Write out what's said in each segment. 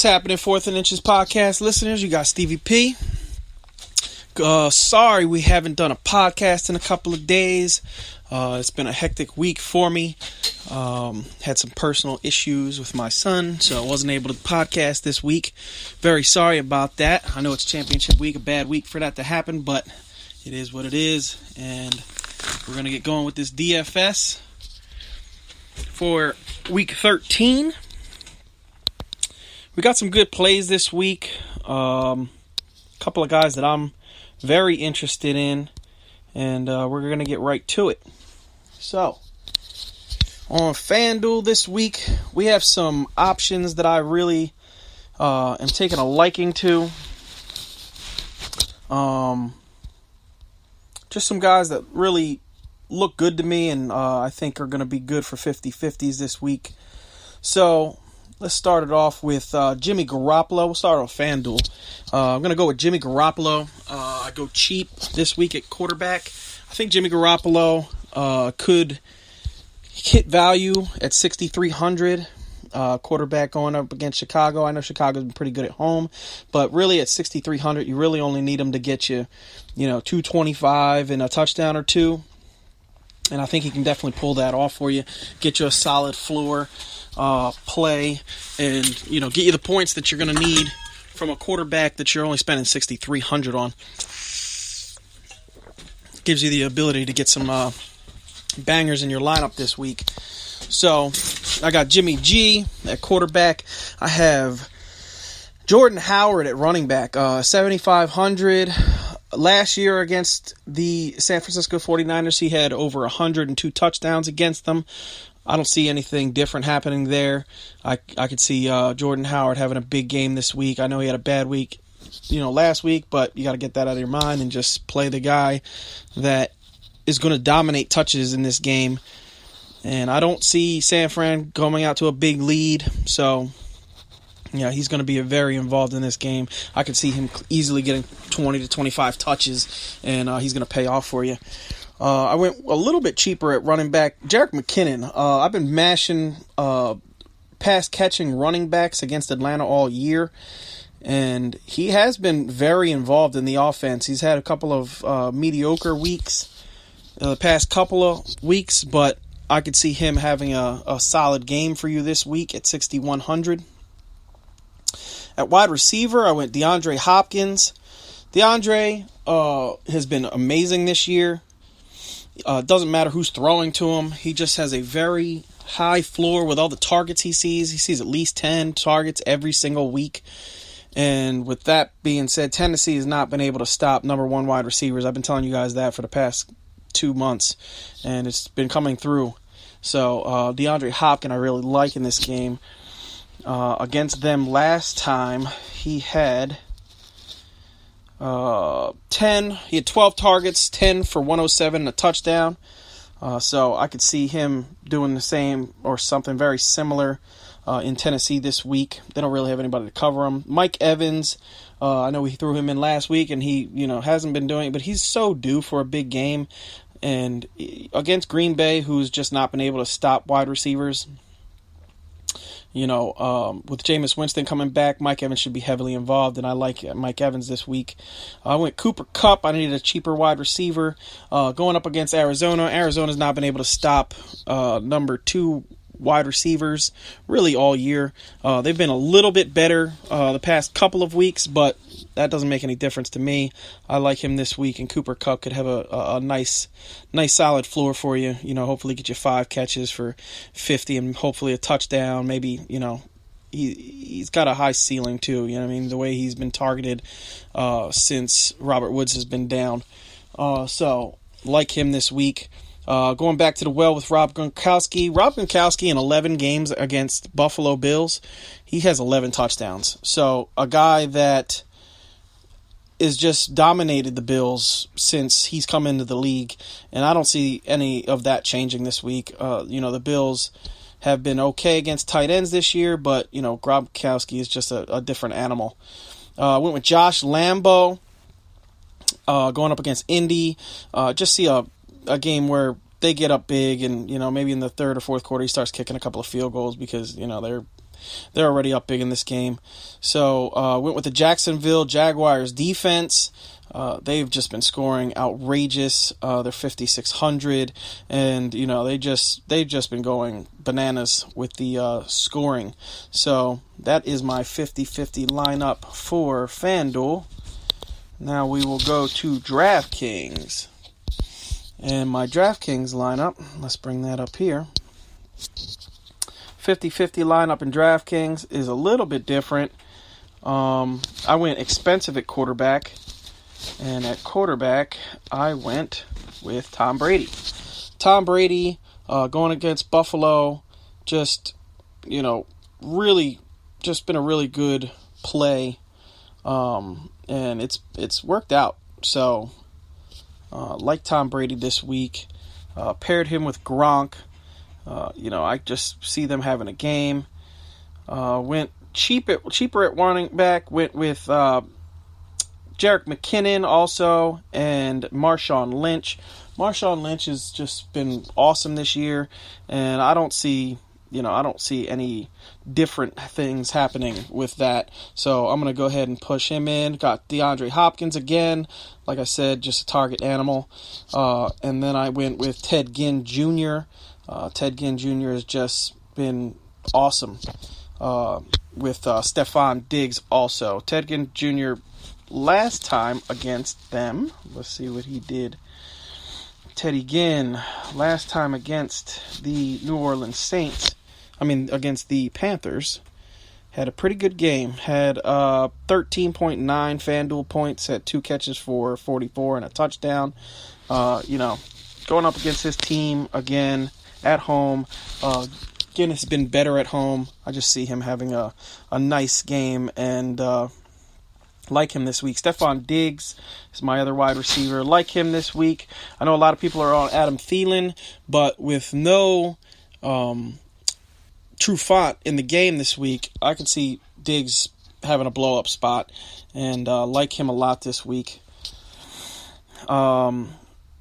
What's happening, Fourth and Inches podcast listeners? You got Stevie P. Sorry we haven't done a podcast in a couple of days. It's been a hectic week for me. Had some personal issues with my son, so I wasn't able to podcast this week. Very sorry about that. I know it's championship week, a bad week for that to happen, but it is what it is. And we're going to get going with this DFS for week 13. We got some good plays this week. A couple of guys that I'm very interested in, and we're going to get right to it. So, on FanDuel this week, we have some options that I really am taking a liking to. Just some guys that really look good to me and I think are going to be good for 50-50s this week. So, let's start it off with Jimmy Garoppolo. We'll start off FanDuel. I'm going to go with Jimmy Garoppolo. I go cheap this week at quarterback. I think Jimmy Garoppolo could hit value at 6,300. Quarterback going up against Chicago. I know Chicago's been pretty good at home, but really at 6,300, you really only need him to get you, 225 and a touchdown or two. And I think he can definitely pull that off for you, get you a solid floor play, and get you the points that you're going to need from a quarterback that you're only spending 6,300 on. Gives you the ability to get some bangers in your lineup this week. So I got Jimmy G at quarterback. I have Jordan Howard at running back, 7,500. Last year against the San Francisco 49ers, he had over 102 touchdowns against them. I don't see anything different happening there. I could see Jordan Howard having a big game this week. I know he had a bad week, last week, but you got to get that out of your mind and just play the guy that is going to dominate touches in this game. And I don't see San Fran going out to a big lead, so yeah, he's going to be very involved in this game. I could see him easily getting 20 to 25 touches, and he's going to pay off for you. I went a little bit cheaper at running back. Jerick McKinnon. I've been mashing pass-catching running backs against Atlanta all year, and he has been very involved in the offense. He's had a couple of mediocre weeks the past couple of weeks, but I could see him having a solid game for you this week at 6,100. At wide receiver, I went DeAndre Hopkins. DeAndre has been amazing this year. Doesn't matter who's throwing to him. He just has a very high floor with all the targets he sees. He sees at least 10 targets every single week. And with that being said, Tennessee has not been able to stop number one wide receivers. I've been telling you guys that for the past 2 months, and it's been coming through. So DeAndre Hopkins I really like in this game. Against them last time, he had 12 targets, 10 for 107 and a touchdown. So I could see him doing the same or something very similar in Tennessee this week. They don't really have anybody to cover him. Mike Evans, I know we threw him in last week, and he hasn't been doing it, but he's so due for a big game. And against Green Bay, who's just not been able to stop wide receivers, with Jameis Winston coming back, Mike Evans should be heavily involved, and I like Mike Evans this week. I went Cooper Kupp. I needed a cheaper wide receiver. Going up against Arizona. Arizona's not been able to stop number 2 wide receivers really all year. They've been a little bit better the past couple of weeks, but that doesn't make any difference to me. I like him this week, and Cooper Kupp could have a nice solid floor for you. Hopefully get you 5 catches for 50 and hopefully a touchdown. Maybe, he's got a high ceiling too. The way he's been targeted since Robert Woods has been down. So like him this week. Going back to the well with Rob Gronkowski. Rob Gronkowski in 11 games against Buffalo Bills, he has 11 touchdowns. So a guy that is just dominated the Bills since he's come into the league, and I don't see any of that changing this week. The Bills have been okay against tight ends this year, but Gronkowski is just a different animal. Went with Josh Lambo going up against Indy. Just see a game where they get up big, and maybe in the third or fourth quarter he starts kicking a couple of field goals because they're they're already up big in this game. So went with the Jacksonville Jaguars defense. They've just been scoring outrageous. They're 5,600, and they've just been going bananas with the scoring. So that is my 50-50 lineup for FanDuel. Now we will go to DraftKings, and my DraftKings lineup. Let's bring that up here. 50-50 lineup in DraftKings is a little bit different. I went expensive at quarterback. And at quarterback, I went with Tom Brady. Tom Brady going against Buffalo, really just been a really good play, and it's worked out. So, like Tom Brady this week, paired him with Gronk. I just see them having a game. Went cheaper at running back. Went with Jerick McKinnon also, and Marshawn Lynch. Marshawn Lynch has just been awesome this year, and I don't see any different things happening with that. So I'm going to go ahead and push him in. Got DeAndre Hopkins again. Like I said, just a target animal. And then I went with Ted Ginn Jr. Ted Ginn Jr. has just been awesome with Stephon Diggs also. Ted Ginn Jr. last time against them, let's see what he did. Teddy Ginn, last time against the New Orleans Saints, against the Panthers, had a pretty good game. Had 13.9 FanDuel points, had 2 catches for 44 and a touchdown. Going up against his team again at home. Ginn has been better at home. I just see him having a nice game, and like him this week. Stephon Diggs is my other wide receiver. Like him this week. I know a lot of people are on Adam Thielen, but with no Trufant in the game this week, I can see Diggs having a blow-up spot, and like him a lot this week.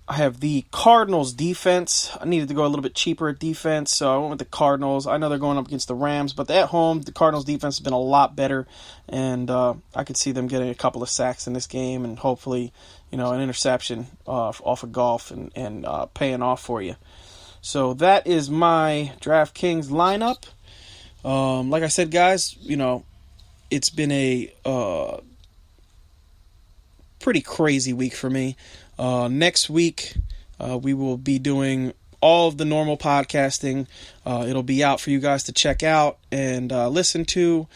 I have the Cardinals defense. I needed to go a little bit cheaper at defense, so I went with the Cardinals. I know they're going up against the Rams, but at home, the Cardinals defense has been a lot better, and I could see them getting a couple of sacks in this game, and hopefully, an interception off of Goff and paying off for you. So that is my DraftKings lineup. Like I said, guys, it's been a pretty crazy week for me. Next week, we will be doing all of the normal podcasting. It'll be out for you guys to check out and listen to.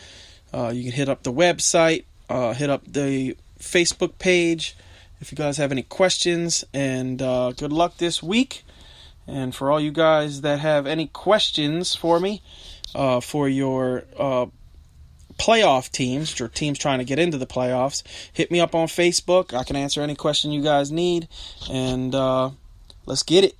You can hit up the website, hit up the Facebook page if you guys have any questions. And good luck this week. And for all you guys that have any questions for me for your playoff teams, or teams trying to get into the playoffs, hit me up on Facebook. I can answer any question you guys need, and let's get it.